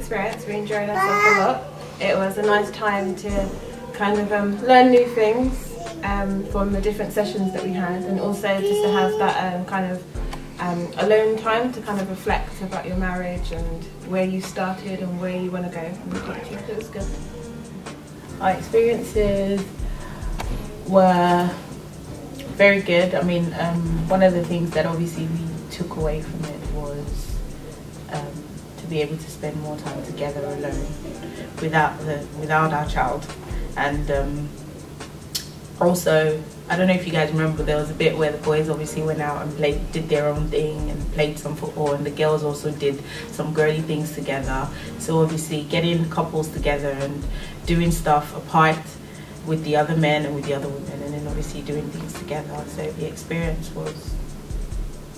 experience. We enjoyed ourselves a lot. It was a nice time to kind of learn new things from the different sessions that we had, and also just to have that kind of alone time to kind of reflect about your marriage and where you started and where you want to go. It was good. Our experiences were very good. I mean, one of the things that obviously we took away from it was to be able to spend more time together alone without our child. And also, I don't know if you guys remember, there was a bit where the boys obviously went out and did their own thing and played some football, and the girls also did some girly things together. So obviously getting couples together and doing stuff apart with the other men and with the other women, and then obviously doing things together. So the experience was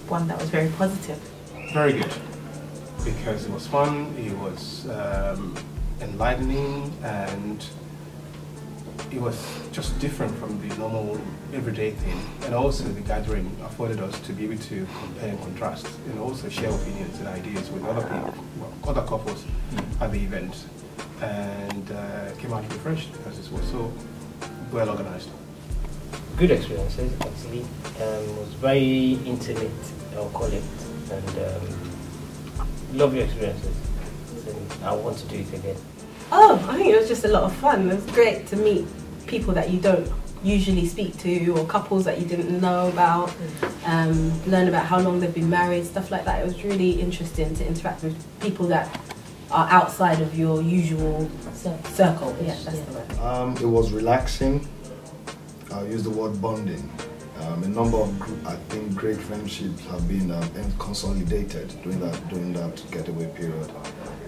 one that was very positive. Very good, because it was fun, it was enlightening, and it was just different from the normal everyday thing. And also the gathering afforded us to be able to compare and contrast, and also share opinions and ideas with other people, well, other couples at the event, and came out refreshed because it was so well organized. Good experiences, actually. It was very intimate, I'll call it, and lovely experiences. So I want to do it again. Oh, I think it was just a lot of fun. It was great to meet people that you don't usually speak to, or couples that you didn't know about, learn about how long they've been married, stuff like that. It was really interesting to interact with people that are outside of your usual circle. Yeah, that's the word. It was relaxing. I'll use the word bonding. A number of, I think, great friendships have been consolidated during that getaway period.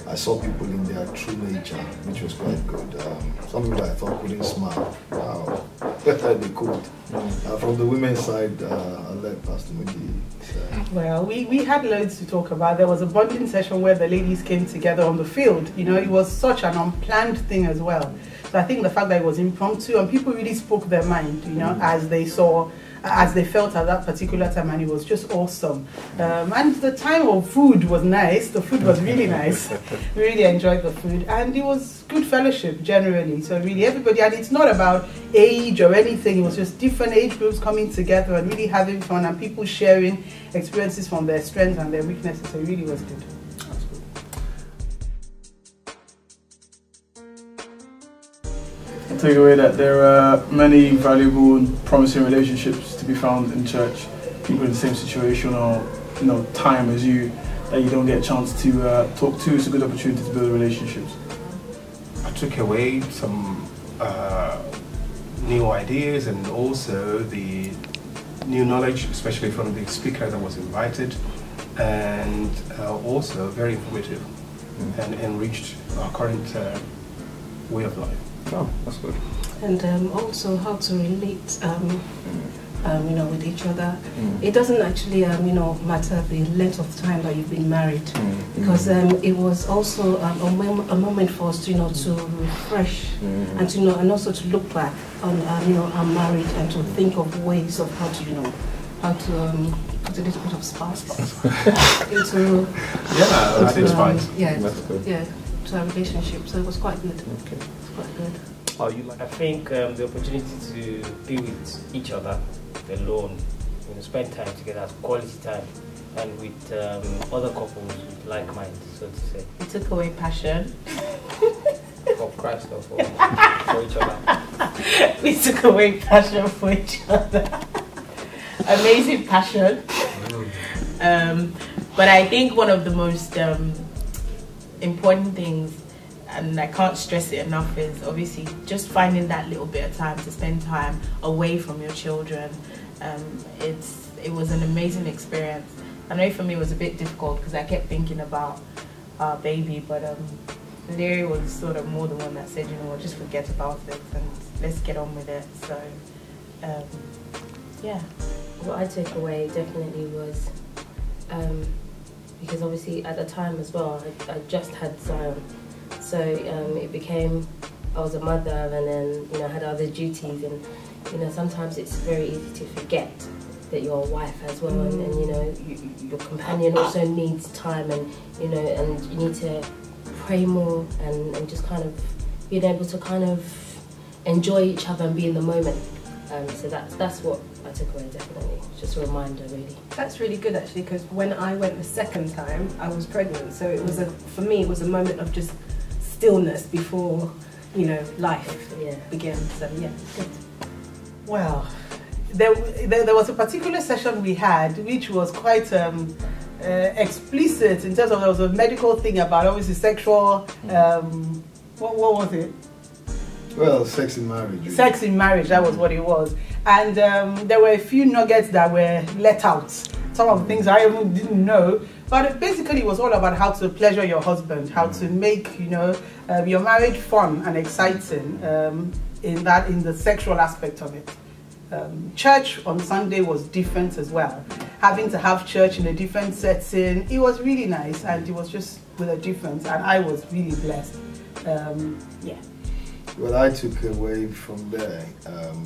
I saw people in their true nature, which was quite good. Some people I thought couldn't smile. Wow, they could. From the women's side, I'll let Pastor Mudi say. Well, we had loads to talk about. There was a bonding session where the ladies came together on the field. You know, it was such an unplanned thing as well. So I think the fact that it was impromptu and people really spoke their mind, you know, as they felt at that particular time, and it was just awesome. And the time of food was nice. The food was really nice. We really enjoyed the food, and it was good fellowship generally. So really everybody, and it's not about age or anything. It was just different age groups coming together and really having fun, and people sharing experiences from their strengths and their weaknesses. So it really was good. Take away that there are many valuable and promising relationships to be found in church. People in the same situation or time as you that you don't get a chance to talk to. It's a good opportunity to build relationships. I took away some new ideas and also the new knowledge, especially from the speaker that was invited, and also very informative and enriched our current way of life. Oh, that's good. And also how to relate, with each other. It doesn't actually, matter the length of time that you've been married, because it was also a moment for us, to refresh and and also to look back on, our marriage, and to think of ways of how to put a little bit of spice into to our relationship. So it was quite good. Okay. It's quite good. I think the opportunity to be with each other alone, spend time together, quality time, and with other couples with like minds, so to say. We took away passion. For Christ or for each other. We took away passion for each other. Amazing passion. But I think one of the most important things, and I can't stress it enough, is obviously just finding that little bit of time to spend time away from your children. It was an amazing experience. I know for me it was a bit difficult because I kept thinking about our baby, but Larry was sort of more the one that said, just forget about it and let's get on with it. So, yeah. What I took away definitely was, because obviously at the time as well, I just had Zion. So it became, I was a mother, and then I had other duties, and sometimes it's very easy to forget that you're a wife as well, and your companion also needs time, and and you need to pray more and just kind of being able to kind of enjoy each other and be in the moment. So that's what I took away, definitely. Just a reminder, really. That's really good, actually, because when I went the second time, I was pregnant. So it was for me, it was a moment of just stillness before, you know, life began. So yeah, good. Well, there was a particular session we had which was quite explicit in terms of, there was a medical thing about obviously sexual, what was it? Well, sex in marriage. Really. Sex in marriage, that was what it was. And there were a few nuggets that were let out. Some of the things I even didn't know. But basically it was all about how to pleasure your husband, how to make, you know, your marriage fun and exciting in the sexual aspect of it. Church on Sunday was different as well. Having to have church in a different setting, it was really nice, and it was just with a difference, and I was really blessed. Yeah. What I took away from there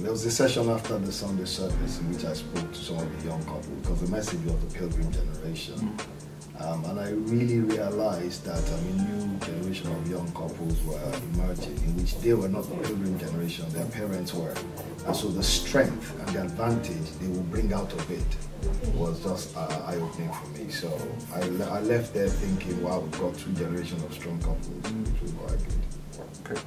was a session after the Sunday service in which I spoke to some of the young couples, because the message was the pilgrim generation. And I really realized that a new generation of young couples were emerging, in which they were not the pilgrim generation, their parents were. And so the strength and the advantage they will bring out of it was just eye-opening for me. So I left there thinking, wow, we've got 2 generations of strong couples, which was quite good. Okay.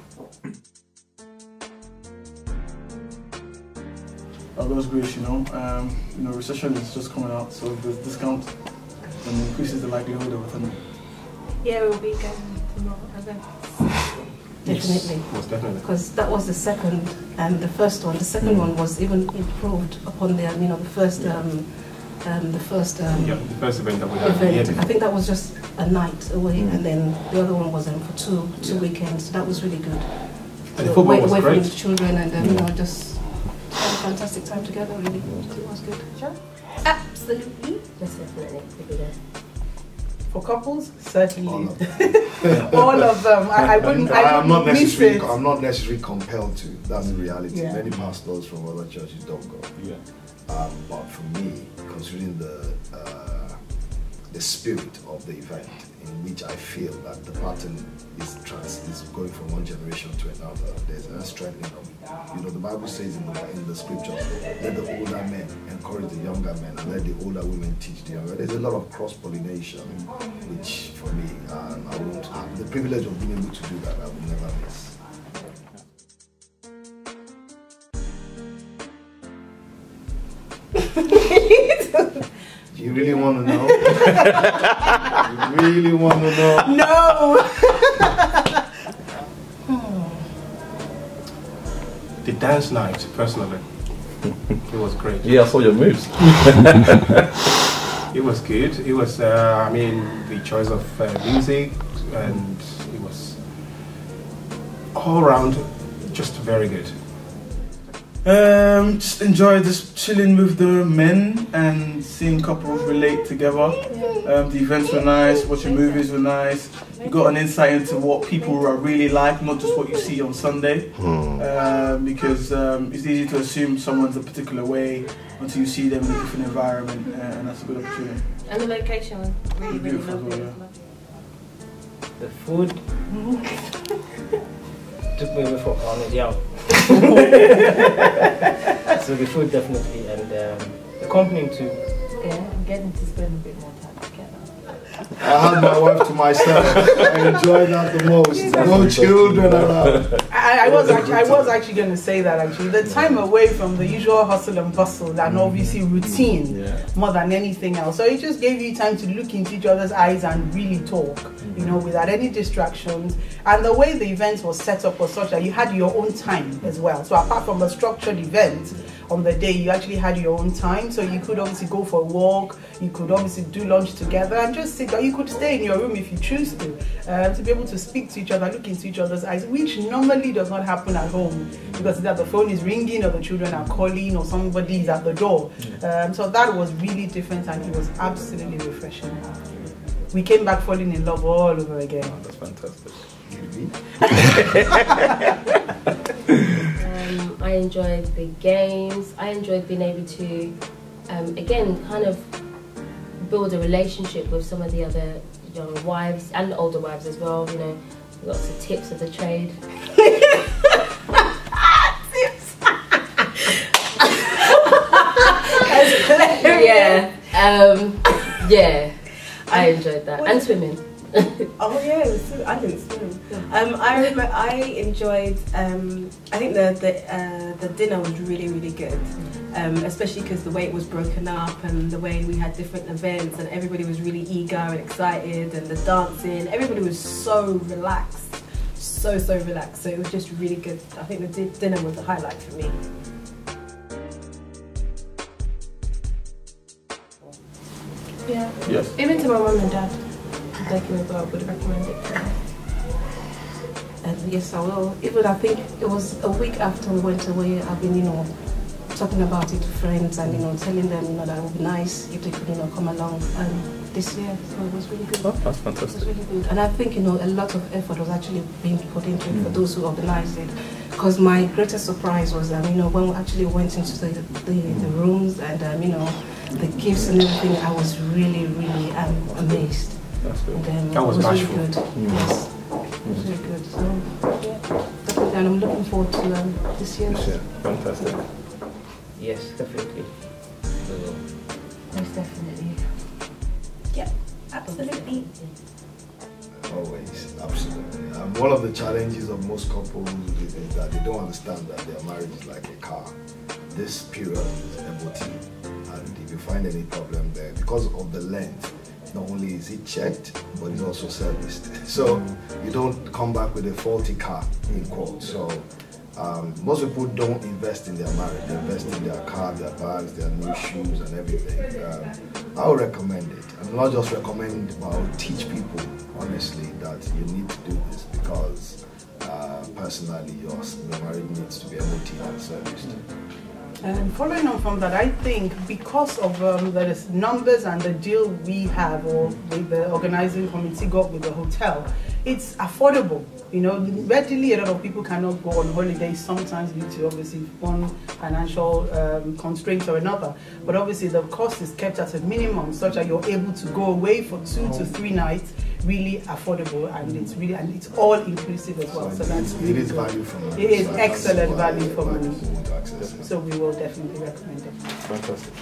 God's grace, you know, recession is just coming out, so the discount increases the likelihood of it. Yeah, we'll be going to more events. Definitely. Most definitely. Because that was the second and the first one. The second one was even improved upon the the first the first event that we had. Event. I think that was just a night away, and then the other one was for two weekends. So that was really good. And the football was away great. from the children, and just had a fantastic time together. Really, it was good. Sure. Absolutely. Yes, definitely. We'll be there. For couples, certainly. All of them. I'm not necessarily compelled to. That's the reality. Yeah. Many pastors from other churches don't go. Yeah. But for me, considering the spirit of the event, in which I feel that the pattern is going from one generation to another, there's a strengthening of, the Bible says in the scriptures, let the older men encourage the younger men, and let the older women teach the younger. There's a lot of cross-pollination, which for me, I won't have the privilege of being able to do that. I will never miss. Do you really want to know? You really want to know? No! The dance night, personally, it was great. Yeah, I saw your moves. It was good. It was, the choice of music, and it was all around just very good. Just enjoyed just chilling with the men and seeing couples relate together. The events were nice, watching movies were nice. You got an insight into what people are really like, not just what you see on Sunday. Because it's easy to assume someone's a particular way until you see them in a different environment, and that's a good opportunity. And the location was really, really Beautiful lovely. as well, The food took me before on it, yeah. So the food definitely, and the company too. Yeah, I'm getting to spend a bit more time together. I had my wife to myself. I enjoyed that the most. No children around. I was actually going to say that actually. The time away from the usual hustle and bustle and obviously routine more than anything else. So it just gave you time to look into each other's eyes and really talk, without any distractions. And the way the event was set up was such that you had your own time as well. So apart from a structured event on the day, you actually had your own time. So you could obviously go for a walk, you could obviously do lunch together and just sit down. You could stay in your room if you choose to be able to speak to each other, look into each other's eyes, which normally does not happen at home because either the phone is ringing or the children are calling or somebody is at the door. So that was really different, and it was absolutely refreshing. We came back falling in love all over again. Oh, that's fantastic. I enjoyed the games. I enjoyed being able to, again, kind of build a relationship with some of the other young wives and older wives as well. lots of tips of the trade. Yeah, yeah, I enjoyed that, and swimming. Oh yeah, I didn't swim. I remember I enjoyed. I think the dinner was really good, especially because the way it was broken up and the way we had different events and everybody was really eager and excited, and the dancing. Everybody was so relaxed, so relaxed. So it was just really good. I think the dinner was the highlight for me. Yeah. Yes. Even to my mum and dad, they can as well, would recommend it to them. Yes, I will. Even I think it was a week after we went away, I've been, talking about it to friends and, telling them, that it would be nice if they could, come along this year. So it was really good. Oh, that's fantastic. It was really good. And I think, a lot of effort was actually being put into it for those who organized it. Because my greatest surprise was, when we actually went into the rooms and, the gifts and everything, I was really amazed. That's good. And, That was really bashful. good. Yes, it was really good. So, yeah, definitely. And I'm looking forward to this year. Fantastic. Yes, definitely. Most definitely. Yeah, absolutely. Always, absolutely. One of the challenges of most couples is that they don't understand that their marriage is like a car. This period is MOT, and if you find any problem there, because of the length, not only is it checked, but it's also serviced. So you don't come back with a faulty car in quote. So most people don't invest in their marriage. They invest in their car, their bags, their new shoes and everything. I would recommend it. I'm not just recommend, but I would teach people, honestly, that you need to do this because personally your marriage needs to be MOT and serviced. And following on from that, I think because of the numbers and the deal we have, or the organizing committee got with the hotel, it's affordable. Readily a lot of people cannot go on holiday sometimes due to obviously one financial constraint or another. But obviously the cost is kept at a minimum such that you're able to go away for 2 to 3 nights, really affordable, and it's all inclusive as well. So that's it really is good. value for money. It is So excellent that's why value for money. people want to access it. So we will definitely recommend it. Fantastic.